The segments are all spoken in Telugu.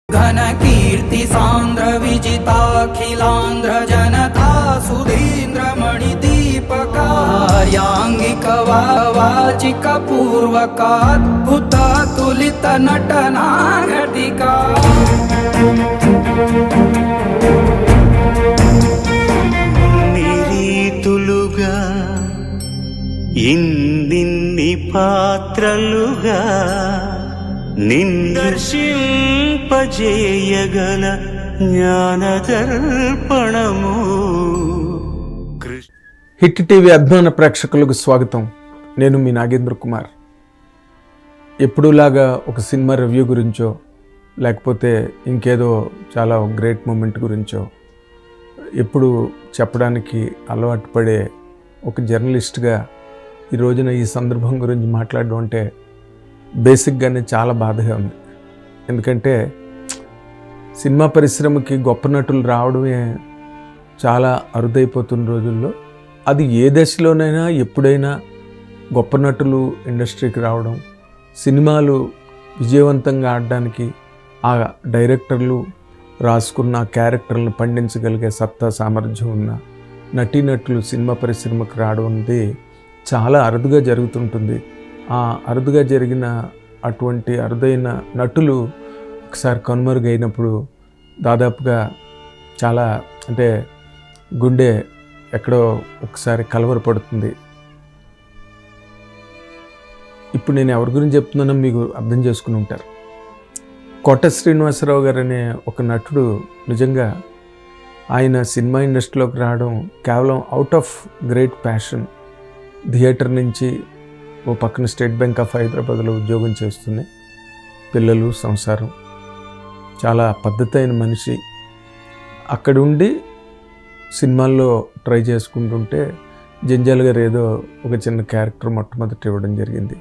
घन कीर्ति सांद्र विजिताखिलांध्र जनता सुधींद्र मणिदीपकार्यांगिक वाचिक पूर्वकाद्भुत तुलित नटनाघटिका నిరీతులుగా ఇన్నిన్ని పాత్రలుగా నిందర్శింపజేయగల జ్ఞానదర్పణము. హిట్ టీవీ అభిమాన ప్రేక్షకులకు స్వాగతం. నేను మీ నాగేంద్ర కుమార్. ఎప్పుడులాగా ఒక సినిమా రివ్యూ గురించో లేకపోతే ఇంకేదో చాలా గ్రేట్ మూమెంట్ గురించో ఎప్పుడు చెప్పడానికి అలవాటు పడే ఒక జర్నలిస్ట్గా ఈ రోజున ఈ సందర్భం గురించి మాట్లాడడం అంటే బేసిక్గానే చాలా బాధగా ఉంది. ఎందుకంటే సినిమా పరిశ్రమకి గొప్ప నటులు రావడమే చాలా అరుదైపోతున్న రోజుల్లో, అది ఏ దశలోనైనా ఎప్పుడైనా గొప్ప నటులు ఇండస్ట్రీకి రావడం, సినిమాలు విజయవంతంగా ఆడడానికి ఆ డైరెక్టర్లు రాసుకున్న క్యారెక్టర్లను పండించగలిగే సత్తా సామర్థ్యం ఉన్న నటీనటులు సినిమా పరిశ్రమకు రావడం అనేది చాలా అరుదుగా జరుగుతుంటుంది. ఆ అరుదుగా జరిగిన అటువంటి అరుదైన నటులు ఒకసారి కనుమరుగైనప్పుడు దాదాపుగా చాలా అంటే గుండె ఎక్కడో ఒకసారి కలవరపడుతుంది. ఇప్పుడు నేను ఎవరి గురించి చెప్తున్నానో మీకు అర్థం చేసుకుని ఉంటారు. కోట శ్రీనివాసరావు గారు అనే ఒక నటుడు నిజంగా ఆయన సినిమా ఇండస్ట్రీలోకి రావడం కేవలం out of great passion. Theatre నుంచి ఓ పక్కన స్టేట్ బ్యాంక్ ఆఫ్ హైదరాబాద్లో ఉద్యోగం చేస్తుంది, పిల్లలు సంసారం, చాలా పద్ధతి అయిన మనిషి. అక్కడుండి సినిమాల్లో ట్రై చేసుకుంటుంటే జంజాల్ గారు ఏదో ఒక చిన్న క్యారెక్టర్ మొట్టమొదటి ఇవ్వడం జరిగింది.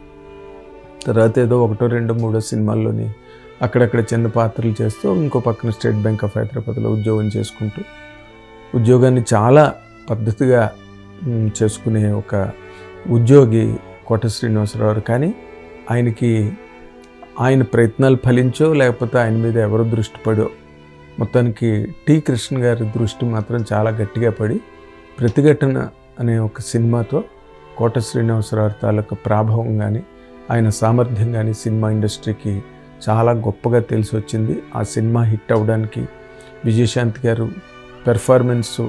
తర్వాత ఏదో 1, 2, 3 సినిమాల్లోని అక్కడక్కడ చిన్న పాత్రలు చేస్తూ ఇంకో పక్కన స్టేట్ బ్యాంక్ ఆఫ్ హైదరాబాద్లో ఉద్యోగం చేసుకుంటూ ఉద్యోగాన్ని చాలా పద్ధతిగా చేసుకునే ఒక ఉద్యోగి కోట శ్రీనివాసరావు. కానీ ఆయనకి ఆయన ప్రయత్నాలు ఫలించో లేకపోతే ఆయన మీద ఎవరు దృష్టి పడో మొత్తానికి టి కృష్ణ గారి దృష్టి మాత్రం చాలా గట్టిగా పడి ప్రతిఘటన అనే ఒక సినిమాతో కోట శ్రీనివాసరావు తాలూకు ప్రాభావం కానీ ఆయన సామర్థ్యం కానీ సినిమా ఇండస్ట్రీకి చాలా గొప్పగా తెలిసి వచ్చింది. ఆ సినిమా హిట్ అవ్వడానికి విజయశాంతి గారు పెర్ఫార్మెన్సు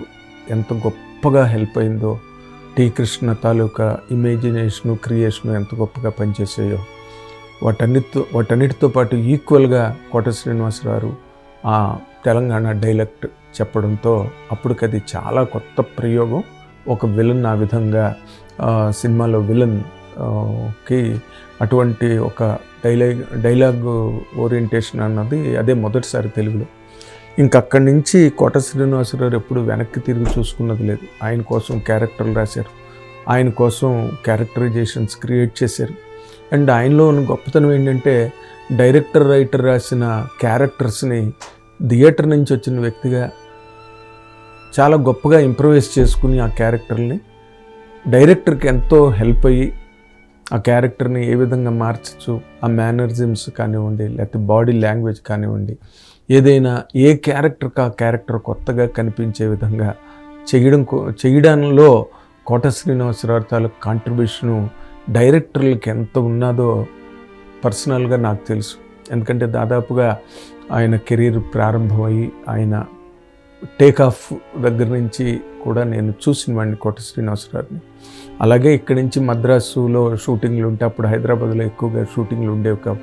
ఎంత గొప్పగా హెల్ప్ అయిందో, టి కృష్ణ తాలూకా ఇమాజినేషను క్రియేషను ఎంత గొప్పగా పనిచేసాయో వాటన్నిటితో పాటు ఈక్వల్గా కోట శ్రీనివాసరావు ఆ తెలంగాణ డైలెక్ట్ చెప్పడంతో అప్పటికది చాలా కొత్త ప్రయోగం. ఒక విలన్ ఆ విధంగా సినిమాలో విలన్కి అటువంటి ఒక డైలాగ్ ఓరియంటేషన్ అన్నది అదే మొదటిసారి తెలుగులో. ఇంకక్కడి నుంచి కోట శ్రీనివాసరావు ఎప్పుడు వెనక్కి తిరిగి చూసుకున్నది లేదు. ఆయన కోసం క్యారెక్టర్లు రాశారు, ఆయన కోసం క్యారెక్టరైజేషన్స్ క్రియేట్ చేశారు. అండ్ ఆయనలో ఉన్న గొప్పతనం ఏంటంటే డైరెక్టర్ రైటర్ రాసిన క్యారెక్టర్స్ని థియేటర్ నుంచి వచ్చిన వ్యక్తిగా చాలా గొప్పగా ఇంప్రవైజ్ చేసుకుని ఆ క్యారెక్టర్ని డైరెక్టర్కి ఎంతో హెల్ప్ అయ్యి ఆ క్యారెక్టర్ని ఏ విధంగా మార్చచ్చు, ఆ మేనరిజమ్స్ కానివ్వండి లేకపోతే బాడీ లాంగ్వేజ్ కానివ్వండి, ఏదైనా ఏ క్యారెక్టర్కి ఆ క్యారెక్టర్ కొత్తగా కనిపించే విధంగా చేయడంలో కోట శ్రీనివాసరావు తాలూకు కాంట్రిబ్యూషను డైరెక్టర్లకి ఎంత ఉన్నదో పర్సనల్గా నాకు తెలుసు. ఎందుకంటే దాదాపుగా ఆయన కెరీర్ ప్రారంభమయ్యి ఆయన టేక్ ఆఫ్ దగ్గర నుంచి కూడా నేను చూసిన వాడిని కోట శ్రీనివాసరావుని. అలాగే ఇక్కడి నుంచి మద్రాసులో షూటింగ్లు ఉంటే అప్పుడు హైదరాబాద్లో ఎక్కువగా షూటింగ్లు ఉండేవి కావు.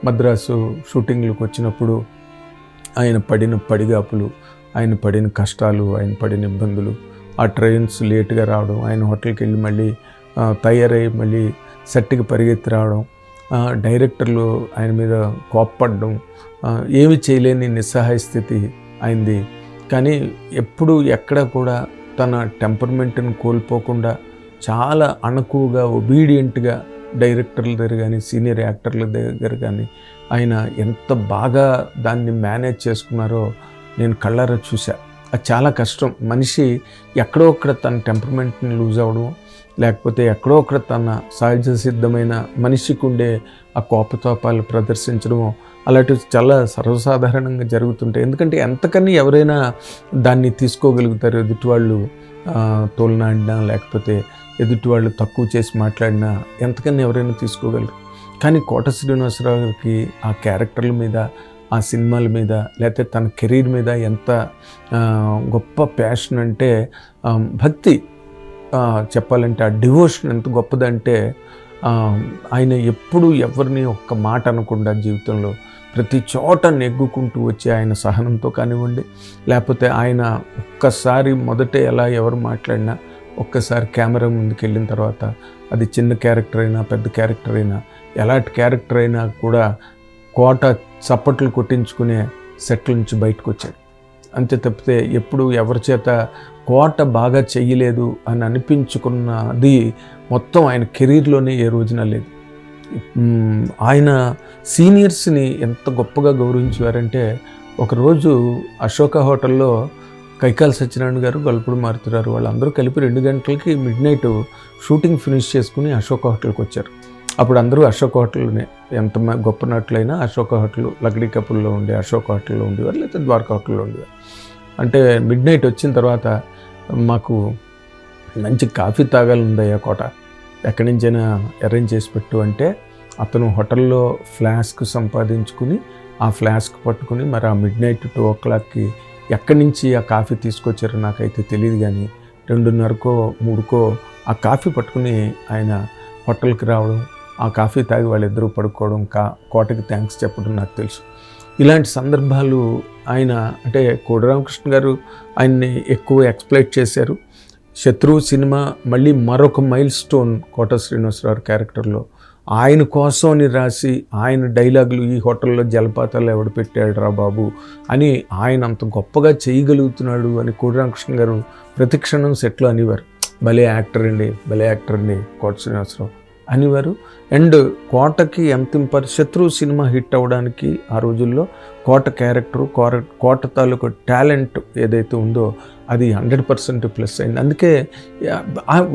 మద్రాసు షూటింగ్లకు వచ్చినప్పుడు ఆయన పడిన పడిగాపులు, ఆయన పడిన కష్టాలు, ఆయన పడిన ఇబ్బందులు, ఆ ట్రైన్స్ లేట్గా రావడం, ఆయన హోటల్కి వెళ్ళి మళ్ళీ తయారై మళ్ళీ సెట్కి పరిగెత్తి రావడం, డైరెక్టర్లు ఆయన మీద కోప్పడడం, ఏమి చేయలేని నిస్సహాయ స్థితి ఆయనది. కానీ ఎప్పుడు ఎక్కడ కూడా తన టెంపర్మెంట్ని కోల్పోకుండా చాలా అణకువగా ఒబీడియంట్గా డైరెక్టర్ల దగ్గర కానీ సీనియర్ యాక్టర్ల దగ్గర కానీ ఆయన ఎంత బాగా దాన్ని మేనేజ్ చేసుకున్నారో నేను కళ్ళారా చూశా. అది చాలా కష్టం. మనిషి ఎక్కడో అక్కడ తన టెంపర్మెంట్ని లూజ్ అవ్వడం, లేకపోతే ఎక్కడో అక్కడ తన సహజ సిద్ధమైన మనిషికి ఉండే ఆ కోపతాపాలు ప్రదర్శించడం అలాంటివి చాలా సర్వసాధారణంగా జరుగుతుంటాయి. ఎందుకంటే ఎంతకని ఎవరైనా దాన్ని తీసుకోగలుగుతారు. ఎదుటివాళ్ళు తోలనాడినా, లేకపోతే ఎదుటివాళ్ళు తక్కువ చేసి మాట్లాడినా ఎంతకని ఎవరైనా తీసుకోగలరు. కానీ కోట శ్రీనివాసరావు గారికి ఆ క్యారెక్టర్ల మీద, ఆ సినిమాల మీద, లేకపోతే తన కెరీర్ మీద ఎంత గొప్ప ప్యాషన్ అంటే, భక్తి చెప్పాలంటే ఆ డివోషన్ ఎంత గొప్పదంటే, ఆయన ఎప్పుడు ఎవరిని ఒక్క మాట అనకుండా జీవితంలో ప్రతి చోట నెగ్గుకుంటూ వచ్చి ఆయన సహనంతో కానివ్వండి, లేకపోతే ఆయన ఒక్కసారి మొదటే ఎలా ఎవరు మాట్లాడినా ఒక్కసారి కెమెరా ముందుకు వెళ్ళిన తర్వాత అది చిన్న క్యారెక్టర్ అయినా పెద్ద క్యారెక్టర్ అయినా ఎలాంటి క్యారెక్టర్ అయినా కూడా కోట చప్పట్లు కొట్టించుకునే సెట్ల నుంచి బయటకు వచ్చాడు. అంతే తప్పితే ఎప్పుడు ఎవరి చేత కోట బాగా చెయ్యలేదు అని అనిపించుకున్నది మొత్తం ఆయన కెరీర్లోనే ఏ రోజున లేదు. ఆయన సీనియర్స్ని ఎంత గొప్పగా గౌరవించేవారంటే, ఒకరోజు అశోక హోటల్లో కైకాల సత్యనారాయణ గారు, గొల్లపూడి మారుతున్నారు వాళ్ళందరూ కలిపి 2 గంటలకి మిడ్నైట్ షూటింగ్ ఫినిష్ చేసుకుని అశోక హోటల్కి వచ్చారు. అప్పుడు అందరూ అశోక హోటల్నే, ఎంత గొప్ప నటులైనా అశోక హోటల్, లక్డీ కపుల్లో ఉండే అశోక హోటల్లో ఉండేవారు, లేకపోతే ద్వారకా హోటల్లో ఉండేవారు. అంటే మిడ్నైట్ వచ్చిన తర్వాత మాకు మంచి కాఫీ తాగాలందయ్యా కోట, ఎక్కడి నుంచైనా అరేంజ్ చేసి పెట్టు అంటే, అతను హోటల్లో ఫ్లాస్క్ సంపాదించుకుని ఆ ఫ్లాస్క్ పట్టుకుని మరి ఆ మిడ్నైట్ 2 o'clockకి ఎక్కడి నుంచి ఆ కాఫీ తీసుకొచ్చారో నాకైతే తెలియదు, కానీ 2:30కో 3కో ఆ కాఫీ పట్టుకుని ఆయన హోటల్కి రావడం, ఆ కాఫీ తాగి వాళ్ళిద్దరూ పడుకోవడం, కోటకి థ్యాంక్స్ చెప్పడం నాకు తెలుసు. ఇలాంటి సందర్భాలు ఆయన, అంటే కోడి రామకృష్ణ గారు ఆయన్ని ఎక్కువ ఎక్స్ప్లైట్ చేశారు. శత్రువు సినిమా మళ్ళీ మరొక మైల్ స్టోన్ కోట శ్రీనివాసరావు క్యారెక్టర్లో. ఆయన కోసం అని రాసి ఆయన డైలాగులు, ఈ హోటల్లో జలపాతాలు ఎవడు పెట్టాడు రా బాబు అని ఆయన అంత గొప్పగా చేయగలుగుతున్నాడు అని కోడి రామకృష్ణ గారు ప్రతిక్షణం సెట్లో అనేవారు. భలే యాక్టర్ అండి, భలే యాక్టర్ అండి కోట శ్రీనివాసరావు అనేవారు. అండ్ కోటకి ఎంత శత్రువు సినిమా హిట్ అవ్వడానికి ఆ రోజుల్లో కోట క్యారెక్టరు, కోట తాలూకు టాలెంట్ ఏదైతే ఉందో అది 100% ప్లస్ అయింది. అందుకే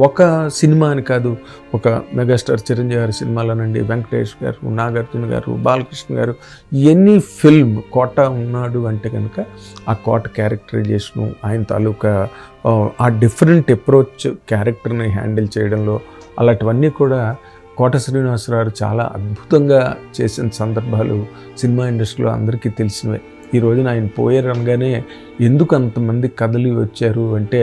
ఒక సినిమా అని కాదు, ఒక మెగాస్టార్ చిరంజీవి గారి సినిమాలోనండి, వెంకటేష్ గారు, నాగార్జున గారు, బాలకృష్ణ గారు, ఎనీ ఫిల్మ్ కోట ఉన్నాడు అంటే కనుక ఆ కోట క్యారెక్టరైజేషను, ఆయన తాలూకా ఆ డిఫరెంట్ అప్రోచ్ క్యారెక్టర్ని హ్యాండిల్ చేయడంలో అలాంటివన్నీ కూడా కోట శ్రీనివాసరావు చాలా అద్భుతంగా చేసిన సందర్భాలు సినిమా ఇండస్ట్రీలో అందరికీ తెలిసినవే. ఈ రోజున ఆయన పోయారు అనగానే ఎందుకు అంతమంది కథలు వచ్చారు అంటే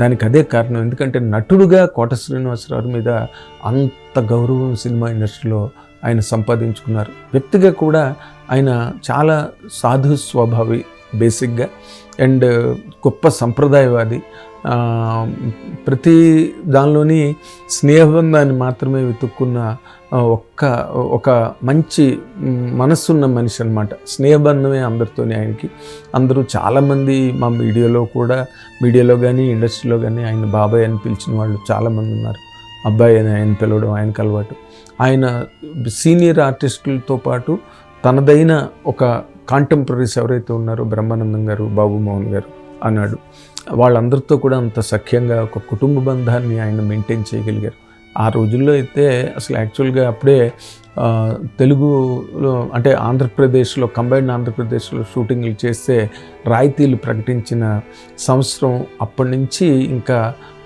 దానికి అదే కారణం. ఎందుకంటే నటుడుగా కోట శ్రీనివాసరావు మీద అంత గౌరవం సినిమా ఇండస్ట్రీలో ఆయన సంపాదించుకున్నారు. వ్యక్తిగా కూడా ఆయన చాలా సాధు స్వభావి బేసిక్గా, అండ్ గొప్ప సంప్రదాయవాది. ప్రతి దానిలోని స్నేహబంధాన్ని మాత్రమే వెతుక్కున్న ఒక మంచి మనస్సున్న మనిషి అనమాట. స్నేహబంధమే అందరితోనే ఆయనకి. అందరూ చాలామంది మా మీడియాలో కానీ ఇండస్ట్రీలో కానీ ఆయన బాబాయ్ అని పిలిచిన వాళ్ళు చాలామంది ఉన్నారు. అబ్బాయి అని ఆయన పిలవడం ఆయనకు అలవాటు. ఆయన సీనియర్ ఆర్టిస్టులతో పాటు తనదైన ఒక కాంటెంపరీస్ ఎవరైతే ఉన్నారో, బ్రహ్మానందం గారు, బాబు మోహన్ గారు అన్నాడు, వాళ్ళందరితో కూడా అంత సఖ్యంగా ఒక కుటుంబ బంధాన్ని ఆయన మెయింటైన్ చేయగలిగారు. ఆ రోజుల్లో అయితే అసలు యాక్చువల్గా అప్పుడే తెలుగులో, అంటే ఆంధ్రప్రదేశ్లో, కంబైన్డ్ ఆంధ్రప్రదేశ్లో షూటింగ్లు చేస్తే రాయితీలు ప్రకటించిన సంవత్సరం. అప్పటి నుంచి ఇంకా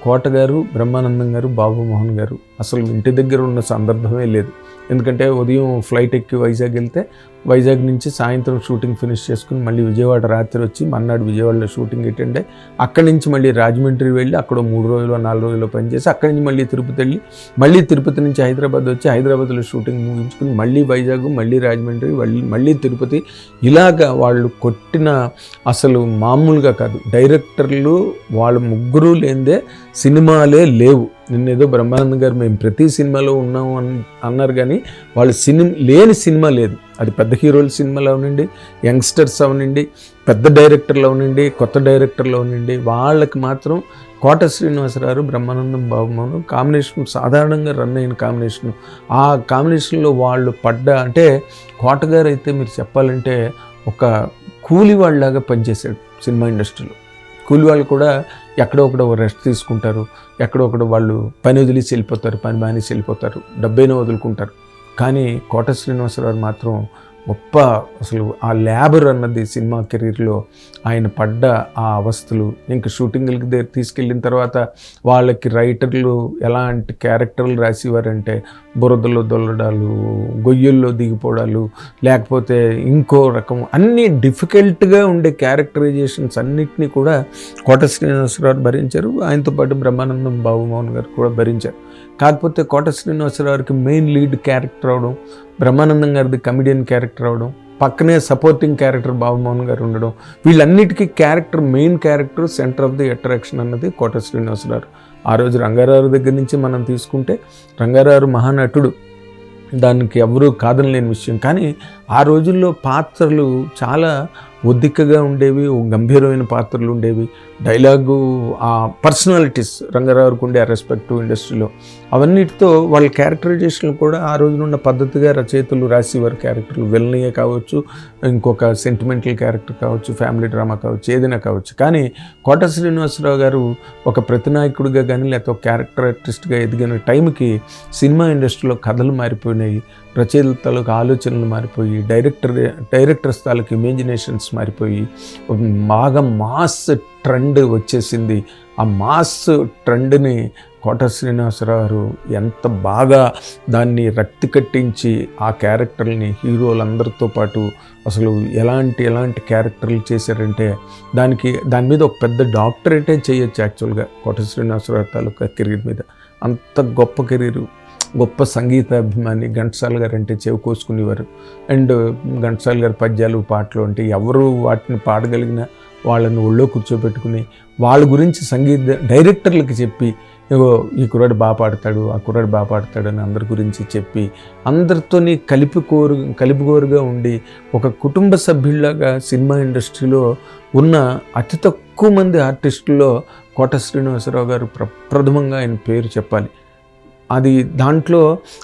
కోట గారు, బ్రహ్మానందం గారు, బాబు మోహన్ గారు అసలు ఇంటి దగ్గర ఉన్న సందర్భమే లేదు. ఎందుకంటే ఉదయం ఫ్లైట్ ఎక్కి వైజాగ్ వెళ్తే వైజాగ్ నుంచి సాయంత్రం షూటింగ్ ఫినిష్ చేసుకుని మళ్ళీ విజయవాడ రాత్రి వచ్చి మన్నాడు విజయవాడలో షూటింగ్ అటెండ్ అయ్యి అక్కడి నుంచి మళ్ళీ రాజమండ్రి వెళ్ళి అక్కడ 3 రోజులు 4 రోజులు పనిచేసి అక్కడి నుంచి మళ్ళీ తిరుపతి వెళ్ళి మళ్ళీ తిరుపతి నుంచి హైదరాబాద్ వచ్చి హైదరాబాద్లో షూటింగ్ ముగించుకుని మళ్ళీ వైజాగ్, మళ్ళీ రాజమండ్రి, మళ్ళీ తిరుపతి, ఇలాగా వాళ్ళు కొట్టిన అసలు మామూలుగా కాదు. డైరెక్టర్లు వాళ్ళు ముగ్గురు లేనిదే సినిమాలే లేవు. నిన్నేదో బ్రహ్మానందం గారు మేము ప్రతి సినిమాలో ఉన్నాము అన్నారు, కానీ వాళ్ళు లేని సినిమా లేదు. అది పెద్ద హీరోల సినిమాలో అవనండి, యంగ్స్టర్స్ అవనండి, పెద్ద డైరెక్టర్లు అవనండి, కొత్త డైరెక్టర్లు అవనండి, వాళ్ళకి మాత్రం కోట శ్రీనివాసరావు, బ్రహ్మానందం, బాబుమోహన్ కాంబినేషన్ సాధారణంగా రన్ అయిన కాంబినేషన్. ఆ కాంబినేషన్లో వాళ్ళు అంటే కోట గారు అయితే మీరు చెప్పాలంటే ఒక కూలి వాళ్ళలాగా పనిచేశాడు సినిమా ఇండస్ట్రీలో. కూలి వాళ్ళు కూడా ఎక్కడో ఒకడో రెస్ట్ తీసుకుంటారు, ఎక్కడో ఒకడో వాళ్ళు పని వదిలేసి వెళ్ళిపోతారు, పని మానేసి వెళ్ళిపోతారు, డబ్బైనా వదులుకుంటారు. కానీ కోట శ్రీనివాసరావు మాత్రం గొప్ప, అసలు ఆ లేబర్ అన్నది సినిమా కెరీర్లో ఆయన పడ్డ ఆ అవస్థలు, ఇంకా షూటింగ్లకి దగ్గర తీసుకెళ్ళిన తర్వాత వాళ్ళకి రైటర్లు ఎలాంటి క్యారెక్టర్లు రాసేవారంటే బురదలో దొల్లడాలు, గొయ్యల్లో దిగిపోవడాలు, లేకపోతే ఇంకో రకం అన్నీ డిఫికల్ట్గా ఉండే క్యారెక్టరైజేషన్స్ అన్నిటినీ కూడా కోట శ్రీనివాసరావు భరించారు. ఆయనతో పాటు బ్రహ్మానందం బాబుమోహన్ గారు కూడా భరించారు. కాకపోతే కోట శ్రీనివాసరావుకి మెయిన్ లీడ్ క్యారెక్టర్ అవడం, బ్రహ్మానందం గారిది కమిడియన్ క్యారెక్టర్ అవడం, పక్కనే సపోర్టింగ్ క్యారెక్టర్ బాబుమోహన్ గారు ఉండడం, వీళ్ళన్నిటికీ character, main character, centre of the attraction అన్నది కోట శ్రీనివాసరావు. ఆ రోజు రంగారావు దగ్గర నుంచి మనం తీసుకుంటే రంగారావు మహానటుడు, దానికి ఎవరూ కాదనలేని విషయం. కానీ ఆ రోజుల్లో పాత్రలు చాలా ఒద్దికగా ఉండేవి, గంభీరమైన పాత్రలు ఉండేవి. డైలాగు, ఆ పర్సనాలిటీస్, రంగారావుకు ఉండే ఆ రెస్పెక్ట్ ఇండస్ట్రీలో, అవన్నిటితో వాళ్ళ క్యారెక్టరైజేషన్లు కూడా ఆ రోజునున్న పద్ధతిగా రచయితలు రాసేవారు. క్యారెక్టర్లు విలనీయే కావచ్చు, ఇంకొక సెంటిమెంటల్ క్యారెక్టర్ కావచ్చు, ఫ్యామిలీ డ్రామా కావచ్చు, ఏదైనా కావచ్చు. కానీ కోట శ్రీనివాసరావు గారు ఒక ప్రతినాయకుడిగా కానీ లేకపోతే ఒక క్యారెక్టర్ ఆర్టిస్ట్గా ఎదిగిన టైంకి సినిమా ఇండస్ట్రీలో కథలు మారిపోయినాయి, రచయితల తాలూకు ఆలోచనలు మారిపోయి, డైరెక్టర్స్ తాలూకు ఇమాజినేషన్స్ మారిపోయి బాగా మాస్ ట్రెండ్ వచ్చేసింది. ఆ మాస్ ట్రెండ్ని కోట శ్రీనివాసరావు ఎంత బాగా దాన్ని రక్తి కట్టించి ఆ క్యారెక్టర్ని హీరోలందరితో పాటు అసలు ఎలాంటి క్యారెక్టర్లు చేశారంటే దాని మీద ఒక పెద్ద డాక్టరేటే చేయొచ్చు యాక్చువల్గా కోట శ్రీనివాసరావు తాలూకా కెరీర్ మీద. అంత గొప్ప కెరీరు, గొప్ప సంగీత అభిమాని. ఘంటసాల గారు అంటే చెవి కోసుకునేవారు. అండ్ ఘంటసాల గారి పద్యాలు, పాటలు అంటే ఎవరు వాటిని పాడగలిగినా వాళ్ళని ఒళ్ళో కూర్చోబెట్టుకుని వాళ్ళ గురించి సంగీత డైరెక్టర్లకి చెప్పి, ఇగో ఈ కుర్రాడు బాగా పాడతాడు, ఆ కుర్రాడు బాగా పాడతాడు అని అందరి గురించి చెప్పి, అందరితోని కలిపికోరుగా ఉండి ఒక కుటుంబ సభ్యుల్లాగా సినిమా ఇండస్ట్రీలో ఉన్న అతి తక్కువ మంది ఆర్టిస్టుల్లో కోట శ్రీనివాసరావు గారు ప్రప్రథమంగా ఆయన పేరు చెప్పాలి. అది దాంట్లో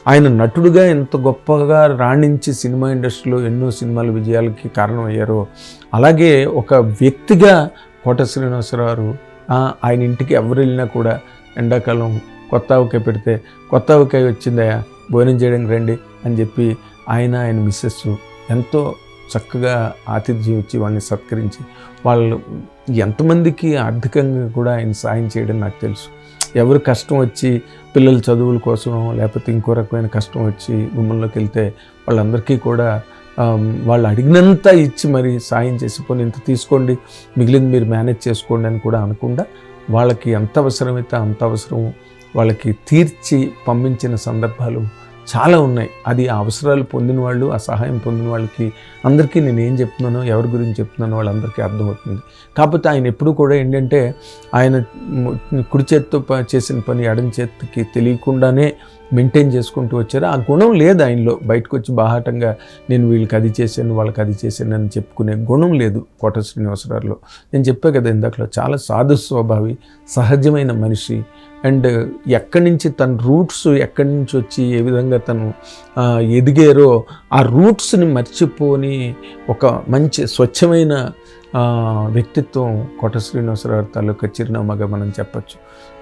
ఆయన నటుడుగా ఎంత గొప్పగా రాణించి సినిమా ఇండస్ట్రీలో ఎన్నో సినిమాల విజయాలకి కారణమయ్యారో, అలాగే ఒక వ్యక్తిగా కోట శ్రీనివాసరావు ఆయన ఇంటికి ఎవరు వెళ్ళినా కూడా ఎండాకాలం కొత్త ఆవకాయ పెడితే, కొత్త ఆవకాయ వచ్చిందయా భోజనం చేయడానికి రండి అని చెప్పి ఆయన మిస్సెస్ ఎంతో చక్కగా ఆతిథ్యం ఇచ్చి వాళ్ళని సత్కరించి, వాళ్ళు ఎంతమందికి ఆర్థికంగా కూడా ఆయన సాయం చేయడం నాకు తెలుసు. ఎవరు కష్టం వచ్చి పిల్లల చదువుల కోసం లేకపోతే ఇంకో రకమైన కష్టం వచ్చి గుమ్మంలోకి వెళ్తే వాళ్ళందరికీ కూడా వాళ్ళు అడిగినంత ఇచ్చి మరి సాయం చేసి, పోనీ ఇంత తీసుకోండి, మిగిలింది మీరు మేనేజ్ చేసుకోండి అని కూడా అనకుండా వాళ్ళకి ఎంత అవసరమైతే అంత అవసరం వాళ్ళకి తీర్చి పంపించిన సందర్భాలు చాలా ఉన్నాయి. అది ఆ అవసరాలు పొందిన వాళ్ళు, ఆ సహాయం పొందిన వాళ్ళకి అందరికీ నేను ఏం చెప్తున్నానో, ఎవరి గురించి చెప్తున్నానో వాళ్ళందరికీ అర్థమవుతుంది. కాకపోతే ఆయన ఎప్పుడూ కూడా ఏంటంటే ఆయన కుడి చేతితో చేసిన పని ఎడమ చేతికి తెలియకుండానే మెయింటైన్ చేసుకుంటూ వచ్చారు. ఆ గుణం లేదు ఆయనలో. బయటకు వచ్చి బాహాటంగా నేను వీళ్ళకి అది చేశాను, వాళ్ళకి అది చేశాను అని చెప్పుకునే గుణం లేదు కోట శ్రీనివాసరావులో. నేను చెప్పా కదా ఇందాకలో, చాలా సాధు స్వభావి, సహజమైన మనిషి. అండ్ ఎక్కడి నుంచి తన రూట్స్ ఎక్కడి నుంచి వచ్చి ఏ విధంగా తను ఎదిగారో ఆ రూట్స్ని మర్చిపోని ఒక మంచి స్వచ్ఛమైన వ్యక్తిత్వం కోట శ్రీనివాసరావు తాలూకా చిరునామాగా మనం చెప్పచ్చు.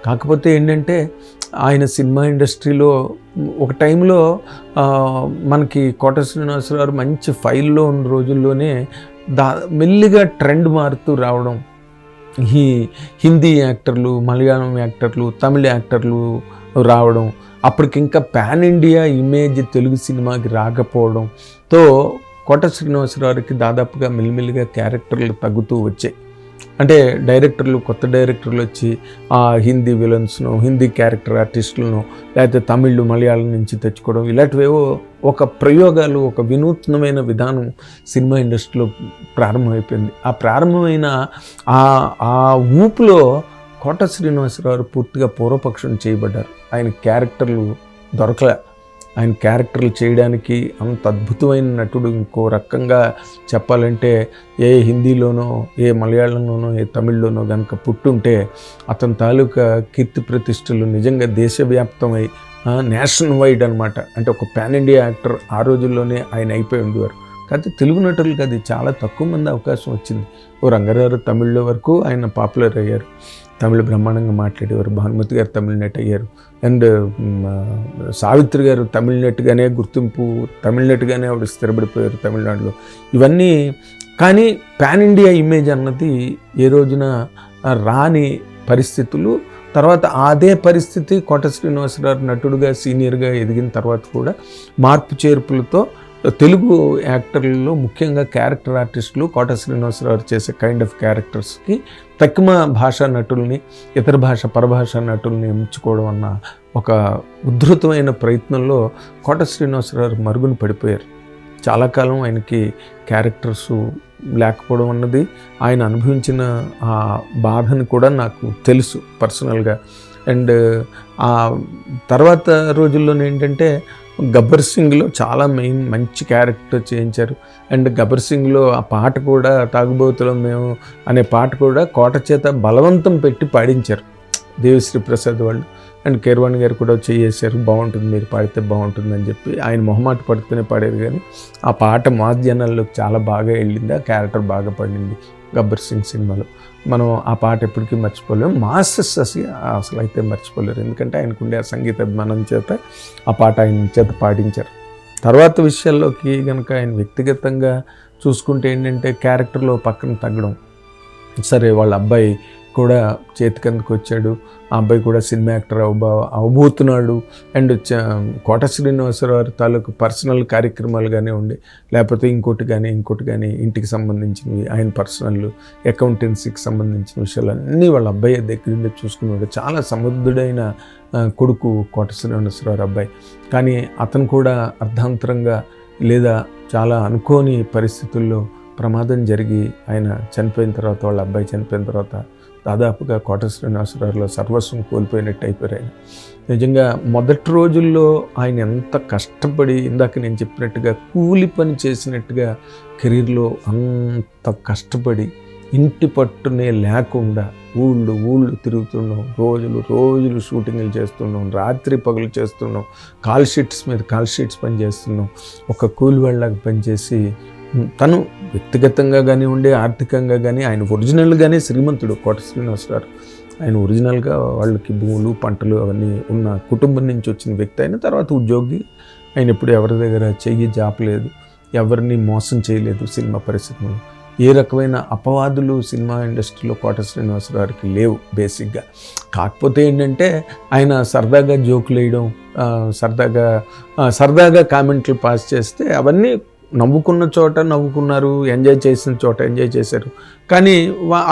కాకపోతే ఏంటంటే ఆయన సినిమా ఇండస్ట్రీలో ఒక టైంలో మనకి కోట శ్రీనివాసరావు మంచి ఫైల్లో ఉన్న రోజుల్లోనే మెల్లిగా ట్రెండ్ మారుతూ రావడం, ఈ హిందీ యాక్టర్లు, మలయాళం యాక్టర్లు, తమిళ యాక్టర్లు రావడం, అప్పటికి ఇంకా పాన్ ఇండియా ఇమేజ్ తెలుగు సినిమాకి రాకపోవడంతో కోట శ్రీనివాసరావుకి దాదాపుగా మెల్లిమెల్లిగా క్యారెక్టర్లు తగ్గుతూ వచ్చాయి. అంటే కొత్త డైరెక్టర్లు వచ్చి హిందీ విలన్స్ను, హిందీ క్యారెక్టర్ ఆర్టిస్టులను, లేకపోతే తమిళ్, మలయాళం నుంచి తెచ్చుకోవడం, ఇలాంటివేవో ఒక ప్రయోగాలు, ఒక వినూత్నమైన విధానం సినిమా ఇండస్ట్రీలో ప్రారంభమైపోయింది. ఆ ప్రారంభమైన ఆ ఊపులో కోట శ్రీనివాసరావు పూర్తిగా పూర్వపక్షం చేయబడ్డారు. ఆయన క్యారెక్టర్లు దొరకలే. ఆయన క్యారెక్టర్లు చేయడానికి అంత అద్భుతమైన నటుడు ఇంకో రకంగా చెప్పాలంటే ఏ హిందీలోనో, ఏ మలయాళంలోనో, ఏ తమిళ్లోనో కనుక పుట్టుంటే అతని తాలూకా కీర్తి ప్రతిష్టలు నిజంగా దేశవ్యాప్తమై నేషనల్ వైడ్ అనమాట. అంటే ఒక పాన్ ఇండియా యాక్టర్ ఆ రోజుల్లోనే ఆయన అయిపోయి ఉండేవారు. కాకపోతే తెలుగు నటులకు అది చాలా తక్కువ మంది అవకాశం వచ్చింది. ఓ రంగారావు తమిళ్లో వరకు ఆయన పాపులర్ అయ్యారు, తమిళ బ్రహ్మాండంగా మాట్లాడేవారు. భానుమతి గారు తమిళ నటి అయ్యారు. అండ్ సావిత్రి గారు తమిళ నటిగానే గుర్తింపు, తమిళ నటిగానే ఆవిడ స్థిరపడిపోయారు తమిళనాడులో. ఇవన్నీ కానీ పాన్ ఇండియా ఇమేజ్ అన్నది ఏ రోజున రాని పరిస్థితులు. తర్వాత అదే పరిస్థితి కోట శ్రీనివాసరావు నటుడుగా సీనియర్గా ఎదిగిన తర్వాత కూడా మార్పు చేర్పులతో తెలుగు యాక్టర్లలో ముఖ్యంగా క్యారెక్టర్ ఆర్టిస్టులు కోట శ్రీనివాసరావు చేసే కైండ్ ఆఫ్ క్యారెక్టర్స్కి తక్కువ భాషా నటుల్ని, ఇతర పరభాషా నటుల్ని ఎంచుకోవడం అన్న ఒక ఉద్ధృతమైన ప్రయత్నంలో కోట శ్రీనివాసరావు మరుగున పడిపోయారు. చాలా కాలం ఆయనకి క్యారెక్టర్స్ లేకపోవడం అన్నది, ఆయన అనుభవించిన ఆ బాధని కూడా నాకు తెలుసు పర్సనల్గా. అండ్ ఆ తర్వాత రోజుల్లో ఏంటంటే గబ్బర్ సింగ్లో చాలా మంచి క్యారెక్టర్ చేయించారు. అండ్ గబ్బర్ సింగ్లో ఆ పాట కూడా తాగుబోతులం మేము అనే పాట కూడా కోట చేత బలవంతం పెట్టి పాడించారు దేవిశ్రీ ప్రసాద్ వాళ్ళు. అండ్ కీరవాణి గారు కూడా చేసేసారు, బాగుంటుంది మీరు పాడితే బాగుంటుంది అని చెప్పి. ఆయన మొహమాట పడుతూనే పాడారు, కానీ ఆ పాట మాధ్యనాల్లోకి చాలా బాగా వెళ్ళింది, ఆ క్యారెక్టర్ బాగా పడింది గబ్బర్ సింగ్ సినిమాలో. మనం ఆ పాట ఎప్పటికీ మర్చిపోలేము. మాస్టర్స్ అసలు అయితే మర్చిపోలేరు, ఎందుకంటే ఆయనకుండే ఆ సంగీత అభిమానం చేత ఆ పాట ఆయన చేత పాటించారు. తర్వాత విషయాల్లోకి కనుక ఆయన వ్యక్తిగతంగా చూసుకుంటే ఏంటంటే క్యారెక్టర్లో పక్కన తగ్గడం. సరే వాళ్ళ అబ్బాయి కూడా చేతికందుకు వచ్చాడు, ఆ అబ్బాయి కూడా సినిమా యాక్టర్ అవబోతున్నాడు. అండ్ కోట శ్రీనివాసరావు తాలూకు పర్సనల్ కార్యక్రమాలు కానీ ఉండి, లేకపోతే ఇంకోటి కానీ ఇంటికి సంబంధించినవి, ఆయన పర్సనల్ అకౌంటెన్సీకి సంబంధించిన విషయాలన్నీ వాళ్ళ అబ్బాయి దగ్గర నుండి చూసుకున్నాడు. చాలా సమర్థుడైన కొడుకు కోట శ్రీనివాసరావు అబ్బాయి. కానీ అతను కూడా అర్ధాంతరంగా లేదా చాలా అనుకోని పరిస్థితుల్లో ప్రమాదం జరిగి ఆయన చనిపోయిన తర్వాత, వాళ్ళ అబ్బాయి చనిపోయిన తర్వాత దాదాపుగా కోట శ్రీనివాసరావులో సర్వస్వం కోల్పోయినట్టు అయిపోయారు ఆయన. నిజంగా మొదటి రోజుల్లో ఆయన ఎంత కష్టపడి, ఇందాక నేను చెప్పినట్టుగా కూలి పని చేసినట్టుగా కెరీర్లో అంత కష్టపడి ఇంటి పట్టునే లేకుండా ఊళ్ళు తిరుగుతున్నాం, రోజులు షూటింగ్లు చేస్తున్నాం, రాత్రి పగలు చేస్తున్నాం, కాల్ షీట్స్ పని చేస్తున్నాం. ఒక కూలి వాళ్ళకి పనిచేసి తను వ్యక్తిగతంగా కానీ ఉండే, ఆర్థికంగా కానీ ఆయన ఒరిజినల్గానే శ్రీమంతుడు కోట శ్రీనివాసరావు. ఆయన ఒరిజినల్గా వాళ్ళకి భూములు పంటలు అవన్నీ ఉన్న కుటుంబం నుంచి వచ్చిన వ్యక్తి. అయిన తర్వాత ఉద్యోగి, ఆయన ఎప్పుడు ఎవరి దగ్గర చెయ్యి జాపలేదు, ఎవరిని మోసం చేయలేదు సినిమా పరిశ్రమలో. ఏ రకమైన అపవాదులు సినిమా ఇండస్ట్రీలో కోట శ్రీనివాసరావుకి లేవు బేసిక్గా. కాకపోతే ఏంటంటే ఆయన సరదాగా జోకులు వేయడం, సరదాగా కామెంట్లు పాస్ చేస్తే అవన్నీ నవ్వుకున్న చోట నవ్వుకున్నారు, ఎంజాయ్ చేసిన చోట ఎంజాయ్ చేశారు. కానీ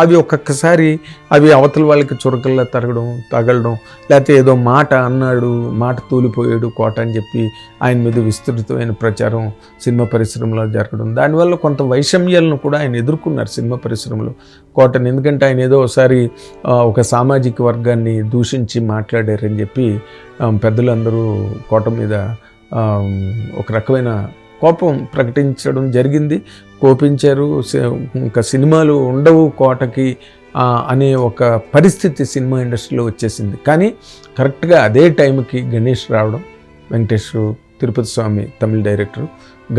అవి ఒక్కొక్కసారి అవి అవతల వాళ్ళకి చురకల్లా తగలడం, లేకపోతే ఏదో మాట అన్నాడు, మాట తూలిపోయాడు కోట అని చెప్పి ఆయన మీద విస్తృతమైన ప్రచారం సినిమా పరిశ్రమలో జరగడం, దానివల్ల కొంత వైషమ్యాలను కూడా ఆయన ఎదుర్కొన్నారు సినిమా పరిశ్రమలో కోటని. ఎందుకంటే ఆయన ఏదో ఒకసారి ఒక సామాజిక వర్గాన్ని దూషించి మాట్లాడారని చెప్పి పెద్దలందరూ కోట మీద ఒక రకమైన కోపం ప్రకటించడం జరిగింది, కోపించారు. ఇంకా సినిమాలు ఉండవు కోటకి అనే ఒక పరిస్థితి సినిమా ఇండస్ట్రీలో వచ్చేసింది. కానీ కరెక్ట్గా అదే టైంకి గణేష్ రావడం, వెంకటేష్ తిరుపతి స్వామి తమిళ డైరెక్టర్,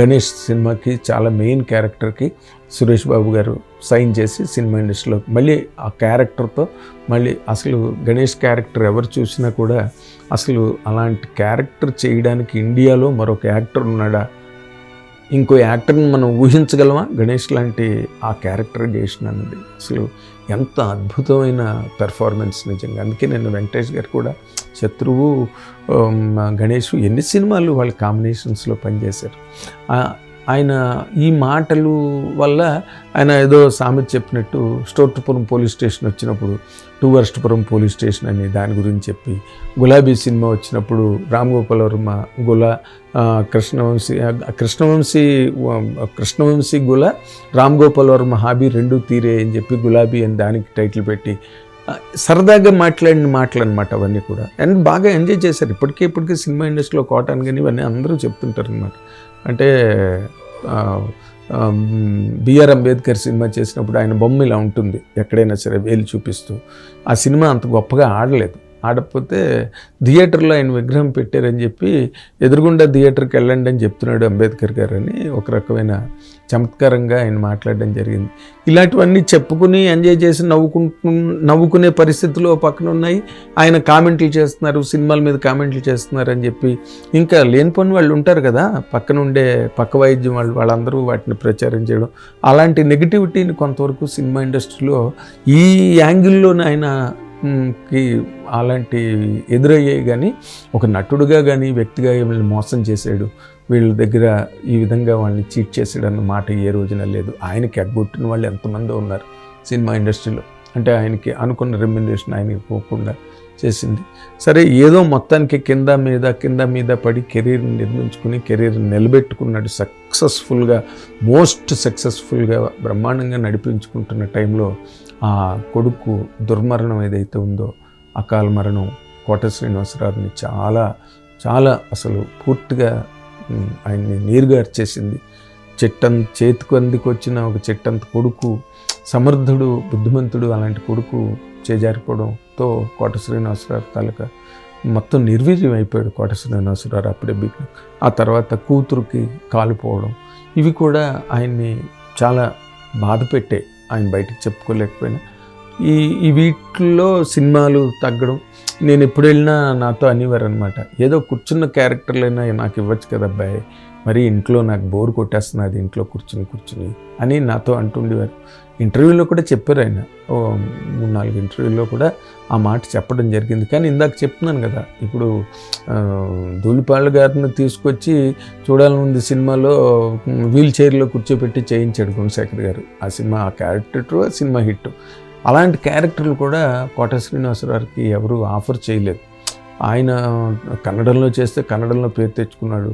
గణేష్ సినిమాకి చాలా మెయిన్ క్యారెక్టర్కి సురేష్ బాబు గారు సైన్ చేసి సినిమా ఇండస్ట్రీలో మళ్ళీ ఆ క్యారెక్టర్తో మళ్ళీ అసలు గణేష్ క్యారెక్టర్ ఎవరు చూసినా కూడా అసలు అలాంటి క్యారెక్టర్ చేయడానికి ఇండియాలో మరొక యాక్టర్ ఉన్నాడా, ఇంకో యాక్టర్ని మనం ఊహించగలమా గణేష్ లాంటి ఆ క్యారెక్టర్ చేసినది. అసలు ఎంత అద్భుతమైన పెర్ఫార్మెన్స్ నిజంగా. అందుకే నేను వెంకటేష్ గారు కూడా శత్రువు, గణేష్ ఎన్ని సినిమాలు వాళ్ళ కాంబినేషన్స్లో పనిచేశారు. ఆయన ఈ మాటలు వల్ల ఆయన ఏదో సామెత చెప్పినట్టు స్టోర్టుపురం పోలీస్ స్టేషన్ వచ్చినప్పుడు టూవర్స్టుపురం పోలీస్ స్టేషన్ అని దాని గురించి చెప్పి, గులాబీ సినిమా వచ్చినప్పుడు రామ్ గోపాల్ వర్మ గుల, కృష్ణవంశీ గుల, రామ్ గోపాల్ వర్మ హాబీ రెండు తీరే అని చెప్పి గులాబీ అని దానికి టైటిల్ పెట్టి సరదాగా మాట్లాడిన మాటలు అనమాట అవన్నీ కూడా. అండ్ బాగా ఎంజాయ్ చేశారు. ఇప్పటికీ సినిమా ఇండస్ట్రీలో కోటాను కానీ ఇవన్నీ అందరూ చెప్తుంటారు అనమాట. అంటే బిఆర్ అంబేద్కర్ సినిమా చేసినప్పుడు ఆయన బొమ్మ ఇలా ఉంటుంది ఎక్కడైనా సరే వేలు చూపిస్తూ. ఆ సినిమా అంత గొప్పగా ఆడలేదు, ఆడకపోతే థియేటర్లో ఆయన విగ్రహం పెట్టారని చెప్పి ఎదురుగుండా థియేటర్కి వెళ్ళండి అని చెప్తున్నాడు అంబేద్కర్ గారు అని ఒక రకమైన చమత్కారంగా ఆయన మాట్లాడడం జరిగింది. ఇలాంటివన్నీ చెప్పుకుని ఎంజాయ్ చేసి నవ్వుకునే పరిస్థితులు పక్కన ఉన్నాయి. ఆయన కామెంట్లు చేస్తున్నారు, సినిమాల మీద కామెంట్లు చేస్తున్నారు అని చెప్పి ఇంకా లేనిపోని వాళ్ళు ఉంటారు కదా, పక్కన ఉండే పక్క వైద్యం వాళ్ళందరూ వాటిని ప్రచారం చేయడం, అలాంటి నెగిటివిటీని కొంతవరకు సినిమా ఇండస్ట్రీలో ఈ యాంగిల్లోనే ఆయనకి అలాంటి ఎదురయ్యాయి. కానీ ఒక నటుడుగా కానీ వ్యక్తిగా వీళ్ళని మోసం చేశాడు, వీళ్ళ దగ్గర ఈ విధంగా వాళ్ళని చీట్ చేసాడు అన్న మాట ఏ రోజున లేదు. ఆయనకి ఎగ్గొట్టిన వాళ్ళు ఎంతమంది ఉన్నారు సినిమా ఇండస్ట్రీలో. అంటే ఆయనకి అనుకున్న రెమ్యునరేషన్ ఆయనకి పోకుండా చేసింది. సరే, ఏదో మొత్తానికి కింద మీద పడి కెరీర్ని నిర్మించుకుని కెరీర్ని నిలబెట్టుకున్నాడు సక్సెస్ఫుల్గా, మోస్ట్ సక్సెస్ఫుల్గా బ్రహ్మాండంగా నడిపించుకుంటున్న టైంలో ఆ కొడుకు దుర్మరణం ఏదైతే ఉందో, అకాల మరణం కోట శ్రీనివాసరావుని చాలా చాలా అసలు పూర్తిగా ఆయన్ని నీరుగార్చేసింది. చేతికి అందికొచ్చిన ఒక చెట్టంత కొడుకు, సమర్థుడు, బుద్ధిమంతుడు, అలాంటి కొడుకు చేజారిపోవడంతో కోట శ్రీనివాసరావు తాలూకా మొత్తం నిర్వీర్యం అయిపోయాడు కోట శ్రీనివాసరావు అప్పుడే బిగినింగ్. ఆ తర్వాత కూతురుకి కాలిపోవడం, ఇవి కూడా ఆయన్ని చాలా బాధ పెట్టాయి. ఆయన బయటికి చెప్పుకోలేకపోయినా ఈ వీటిల్లో సినిమాలు తగ్గడం. నేను ఎప్పుడు వెళ్ళినా నాతో అనేవారు అనమాట, ఏదో కూర్చున్న క్యారెక్టర్లైనా నాకు ఇవ్వచ్చు కదా అబ్బాయి, మరి ఇంట్లో నాకు బోర్ కొట్టేస్తున్నది ఇంట్లో కూర్చుని అని నాతో అంటుండేవారు. ఇంటర్వ్యూలో కూడా చెప్పారు ఆయన, 3-4 ఇంటర్వ్యూల్లో కూడా ఆ మాట చెప్పడం జరిగింది. కానీ ఇందాక చెప్తున్నాను కదా, ఇప్పుడు ధూళిపాళ్ళ గారిని తీసుకొచ్చి చూడాలనుంది సినిమాలో వీల్ చైర్లో కూర్చోబెట్టి చేయించాడు గుణశేఖర్ గారు. ఆ సినిమా, ఆ క్యారెక్టర్ ఆ సినిమా హిట్. అలాంటి క్యారెక్టర్లు కూడా కోట శ్రీనివాసరావుకి ఎవరు ఆఫర్ చేయలేదు. ఆయన కన్నడంలో చేస్తే కన్నడంలో పేరు తెచ్చుకున్నాడు.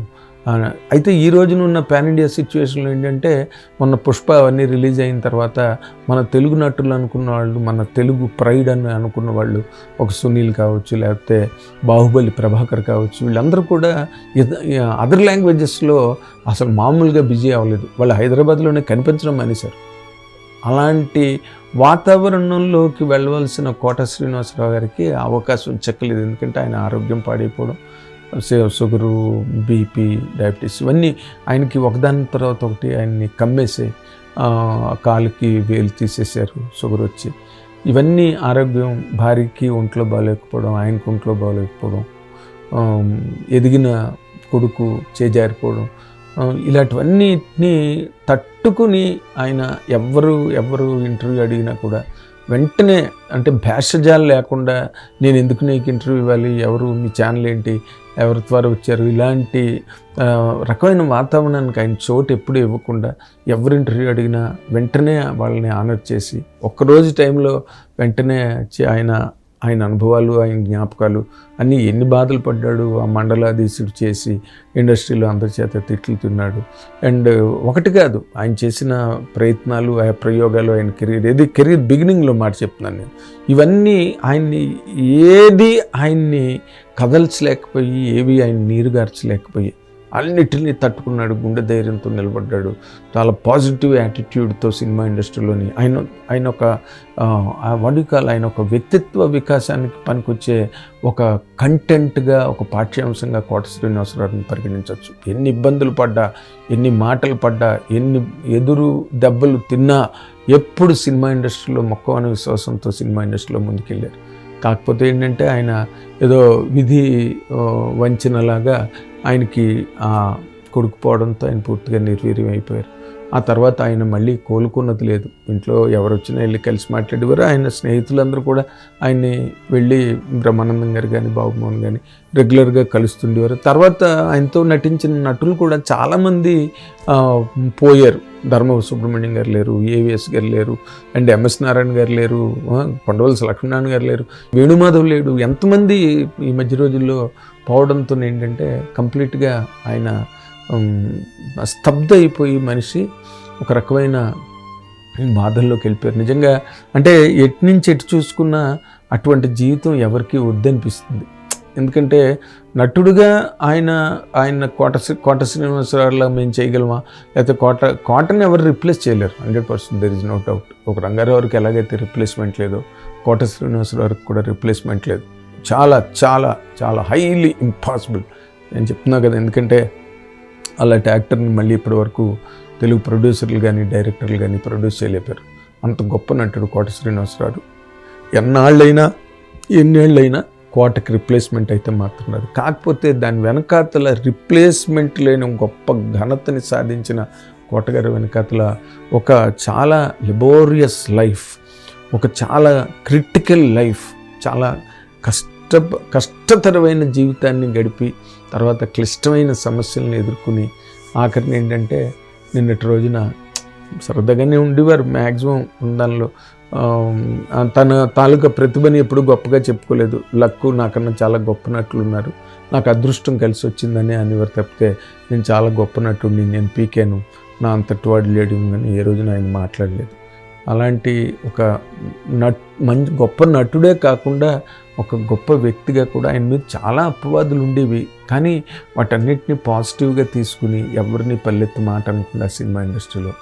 అయితే ఈ రోజున ఉన్న పాన్ ఇండియా సిచ్యువేషన్లో ఏంటంటే, మొన్న పుష్ప అవన్నీ రిలీజ్ అయిన తర్వాత మన తెలుగు నటులు అనుకున్న వాళ్ళు, మన తెలుగు ప్రైడ్ అని అనుకున్న వాళ్ళు, ఒక సునీల్ కావచ్చు, లేకపోతే బాహుబలి ప్రభాకర్ కావచ్చు, వీళ్ళందరూ కూడా అదర్ లాంగ్వేజెస్లో అసలు మామూలుగా బిజీ అవ్వలేదు. వాళ్ళు హైదరాబాద్లోనే కనిపించడం మానేశారు. అలాంటి వాతావరణంలోకి వెళ్ళవలసిన కోట శ్రీనివాసరావు గారికి అవకాశం చెక్కలేదు. ఎందుకంటే ఆయన ఆరోగ్యం పాడైపోవడం, షుగరు, బీపీ, డయాబెటీస్ ఇవన్నీ ఆయనకి ఒకదాని తర్వాత ఒకటి ఆయన్ని కమ్మేసే, కాలుకి వేలు తీసేశారు షుగర్ వచ్చి. ఇవన్నీ ఆరోగ్యం, భార్యకి ఒంట్లో బాగోలేకపోవడం, ఆయనకు ఒంట్లో బాగోలేకపోవడం, ఎదిగిన కొడుకు చేజారిపోవడం, ఇలాంటివన్నిటినీ తట్టుకుని ఆయన ఎవరు ఇంటర్వ్యూ అడిగినా కూడా వెంటనే, అంటే భేషజాలు లేకుండా, నేను ఎందుకు నీకు ఇంటర్వ్యూ ఇవ్వాలి, ఎవరు, మీ ఛానల్ ఏంటి, ఎవరి ద్వారా వచ్చారు, ఇలాంటి రకమైన వాతావరణానికి ఆయన చోటు ఎప్పుడూ ఇవ్వకుండా, ఎవరు ఇంటర్వ్యూ అడిగినా వెంటనే వాళ్ళని ఆనర్ చేసి, ఒక్కరోజు టైంలో వెంటనే ఆయన అనుభవాలు, ఆయన జ్ఞాపకాలు అన్నీ, ఎన్ని బాధలు పడ్డాడు, ఆ మండలాధీశుడు చేసి ఇండస్ట్రీలో అందరి చేత తిట్లు తిన్నాడు. అండ్ ఒకటి కాదు, ఆయన చేసిన ప్రయత్నాలు, ఆ ప్రయోగాలు, ఆయన కెరీర్ బిగినింగ్లో మాట చెప్తున్నాను నేను. ఇవన్నీ ఆయన్ని కదల్చలేకపోయి, ఏవి ఆయన నీరుగార్చలేకపోయి, అన్నిటినీ తట్టుకున్నాడు, గుండె ధైర్యంతో నిలబడ్డాడు. చాలా పాజిటివ్ యాటిట్యూడ్తో సినిమా ఇండస్ట్రీలోని ఆయన ఒక వడికాలు, ఆయన ఒక వ్యక్తిత్వ వికాసానికి పనికొచ్చే ఒక కంటెంట్గా, ఒక పాఠ్యాంశంగా కోట శ్రీనివాసరావుని పరిగణించవచ్చు. ఎన్ని ఇబ్బందులు పడ్డా, ఎన్ని మాటలు పడ్డా, ఎన్ని ఎదురు దెబ్బలు తిన్నా, ఎప్పుడు సినిమా ఇండస్ట్రీలో మొక్కవని విశ్వాసంతో సినిమా ఇండస్ట్రీలో ముందుకెళ్ళారు. కాకపోతే ఏంటంటే, ఆయన ఏదో విధి వంచనలాగా ఆయనకి కొడుకుపోవడంతో ఆయన పూర్తిగా నిర్వీర్యం అయిపోయారు. ఆ తర్వాత ఆయన మళ్ళీ కోలుకున్నది లేదు. ఇంట్లో ఎవరు వచ్చినా వెళ్ళి కలిసి మాట్లాడేవారు. ఆయన స్నేహితులందరూ కూడా ఆయన్ని వెళ్ళి బ్రహ్మానందం గారు కానీ, బాబుమోహన్ కానీ రెగ్యులర్గా కలుస్తుండేవారు. తర్వాత ఆయనతో నటించిన నటులు కూడా చాలామంది పోయారు. ధర్మ సుబ్రహ్మణ్యం గారు లేరు, ఏవిఎస్ గారు లేరు, అండ్ ఎంఎస్ నారాయణ గారు లేరు, కొండవలస లక్ష్మీనారాయణ గారు లేరు, వేణుమాధవ్ లేడు. ఎంతమంది ఈ మధ్య రోజుల్లో పోవడంతో ఏంటంటే, కంప్లీట్గా ఆయన స్తబ్ద అయిపోయి మనిషి ఒక రకమైన బాధల్లోకి వెళ్ళిపోయారు. నిజంగా అంటే ఎటు నుంచి ఎటు చూసుకున్నా అటువంటి జీవితం ఎవరికీ వద్దనిపిస్తుంది. ఎందుకంటే నటుడుగా ఆయన కోట శ్రీనివాసరావులా మేము చేయగలమా, లేకపోతే కోటని ఎవరు రిప్లేస్ చేయలేరు. 100% దెర్ ఇస్ నో డౌట్. ఒక రంగారావుకి ఎలాగైతే రిప్లేస్మెంట్ లేదో, కోట శ్రీనివాసరావుకి కూడా రిప్లేస్మెంట్ లేదు. చాలా చాలా చాలా హైలీ ఇంపాసిబుల్ నేను చెప్తున్నా కదా. ఎందుకంటే అలాంటి యాక్టర్ని మళ్ళీ ఇప్పటి వరకు తెలుగు ప్రొడ్యూసర్లు కానీ డైరెక్టర్లు కానీ ప్రొడ్యూస్ చేయలేపారు. అంత గొప్ప నటుడు కోట శ్రీనివాసరావు. ఎన్నేళ్ళైనా కోటకి రిప్లేస్మెంట్ అయితే మాత్రం రాదు. కాకపోతే దాని వెనకాతల రిప్లేస్మెంట్ లేని గొప్ప ఘనతని సాధించిన కోటగారి వెనకాతల ఒక చాలా లెబోరియస్ లైఫ్, ఒక చాలా క్రిటికల్ లైఫ్, చాలా కష్టతరమైన జీవితాన్ని గడిపి తర్వాత క్లిష్టమైన సమస్యలను ఎదుర్కొని ఆఖరిని ఏంటంటే నిన్నటి రోజున సరదాగానే ఉండేవారు మ్యాక్సిమం దానిలో. తన తాలూకా ప్రతిభని ఎప్పుడు గొప్పగా చెప్పుకోలేదు. లక్కు నాకన్నా చాలా గొప్ప నటులు ఉన్నారు, నాకు అదృష్టం కలిసి వచ్చిందని అనేవారు తప్పితే నేను చాలా గొప్ప నటుడిని, నేను పీకాను, నా అంతటి వాడు లేడు అని ఏ రోజున ఆయన మాట్లాడలేదు. అలాంటి ఒక మంచి గొప్ప నటుడే కాకుండా ఒక గొప్ప వ్యక్తిగా కూడా ఆయన మీద చాలా అపవాదులు ఉండేవి. కానీ వాటన్నిటిని పాజిటివ్గా తీసుకుని ఎవరిని పల్లెత్తి మాట అనుకుండా సినిమా ఇండస్ట్రీలో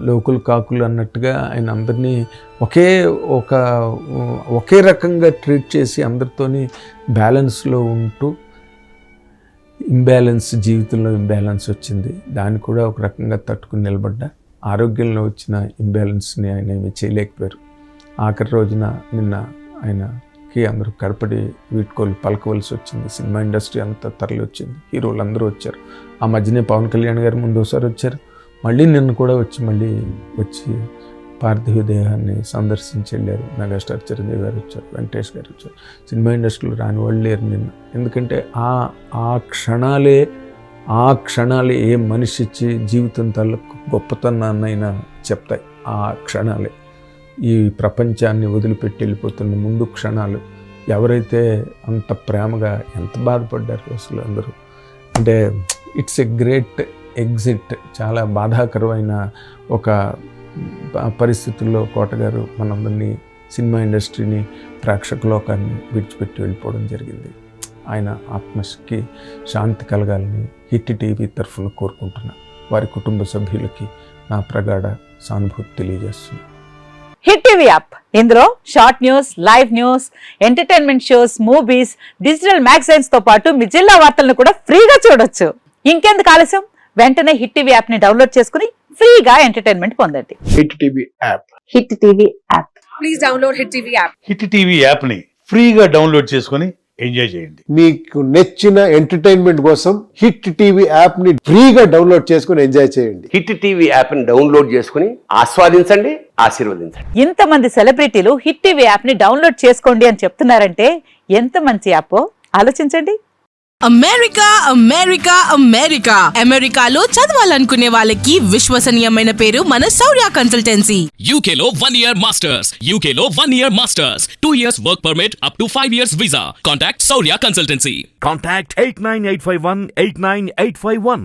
లోకులు కాకులు అన్నట్టుగా ఆయన అందరినీ ఒకే రకంగా ట్రీట్ చేసి అందరితోని బ్యాలెన్స్లో ఉంటూ జీవితంలో ఇంబ్యాలెన్స్ వచ్చింది. దాన్ని కూడా ఒక రకంగా తట్టుకుని నిలబడ్డా. ఆరోగ్యంలో వచ్చిన ఇంబ్యాలెన్స్ని ఆయన ఏమీ చేయలేకపోయారు. ఆఖరి రోజున నిన్న ఆయనకి అందరూ కడపడి వీడ్కోలు పలకవలసి వచ్చింది. సినిమా ఇండస్ట్రీ అంతా తరలి వచ్చింది, హీరోలు అందరూ వచ్చారు. ఆ మధ్యనే పవన్ కళ్యాణ్ గారు ముందు ఒకసారి వచ్చారు, మళ్ళీ నిన్ను కూడా వచ్చి పార్థివ దేహాన్ని సందర్శించి వెళ్ళారు. మెగాస్టార్ చిరంజీవి గారు వచ్చారు, వెంకటేష్ గారు వచ్చారు. సినిమా ఇండస్ట్రీలో రాని వాళ్ళు లేరు నిన్న. ఎందుకంటే ఆ క్షణాలే ఏ మనిషి ఇచ్చి జీవితం తాలూకు గొప్పతనాన్నైనా చెప్తాయి. ఆ క్షణాలే ఈ ప్రపంచాన్ని వదిలిపెట్టి వెళ్ళిపోతున్న ముందు క్షణాలు. ఎవరైతే అంత ప్రేమగా ఎంత బాధపడ్డారు అసలు అందరూ. అంటే ఇట్స్ ఎ గ్రేట్ ఎగ్జిట్. చాలా బాధాకరమైన ఒక పరిస్థితుల్లో కోటగారు మనందరినీ, సినిమా ఇండస్ట్రీని, ప్రేక్షక లోకాన్ని విడిచిపెట్టి వెళ్ళిపోవడం జరిగింది. ఆయన ఆత్మకి శాంతి కలగాలని హిట్ టీవీ తరఫున కోరుకుంటున్నాను. వారి కుటుంబ సభ్యులకి నా ప్రగాఢ సానుభూతి తెలియజేస్తున్నాను. హిట్ టీవీ యాప్, ఇందులో short news, live news, entertainment shows, movies, digital magazines తో పాటు మీ జిల్లా వార్తలను కూడా ఫ్రీగా చూడొచ్చు. ఇంకెందుకు ఆలస్యం, వెంటనే హిట్ టీవీ యాప్ ని డౌన్లోడ్ చేసుకుని ఫ్రీగా ఎంటర్టైన్మెంట్ పొందండి. Hit TV app, hit TV app, please download hit TV app. Hit TV app ని ఫ్రీగా డౌన్లోడ్ చేసుకుని ఎంజాయ్ చేయండి. మీకు నచ్చిన ఎంటర్టైన్మెంట్ కోసం హిట్ టీవీ యాప్ ని ఫ్రీగా డౌన్లోడ్ చేసుకుని ఎంజాయ్ చేయండి. హిట్ టీవీ యాప్ ని డౌన్లోడ్ చేసుకుని ఆస్వాదించండి, ఆశీర్వదించండి. ఇంతమంది సెలబ్రిటీలు హిట్ టీవీ యాప్ ని డౌన్లోడ్ చేసుకోండి అని చెప్తున్నారంటే ఎంత మంచి యాప్ ఆలోచించండి. అమెరికా అమెరికా అమెరికా అమెరికాలో చదవాలనుకునే వాళ్ళకి విశ్వసనీయమైన పేరు మన శౌర్య కన్సల్టెన్సీ. UK లో 1 year masters, UK లో 1 year masters, 2 years work permit up to 5 years visa. Contact Saurya Consultancy. Contact 89851 89851.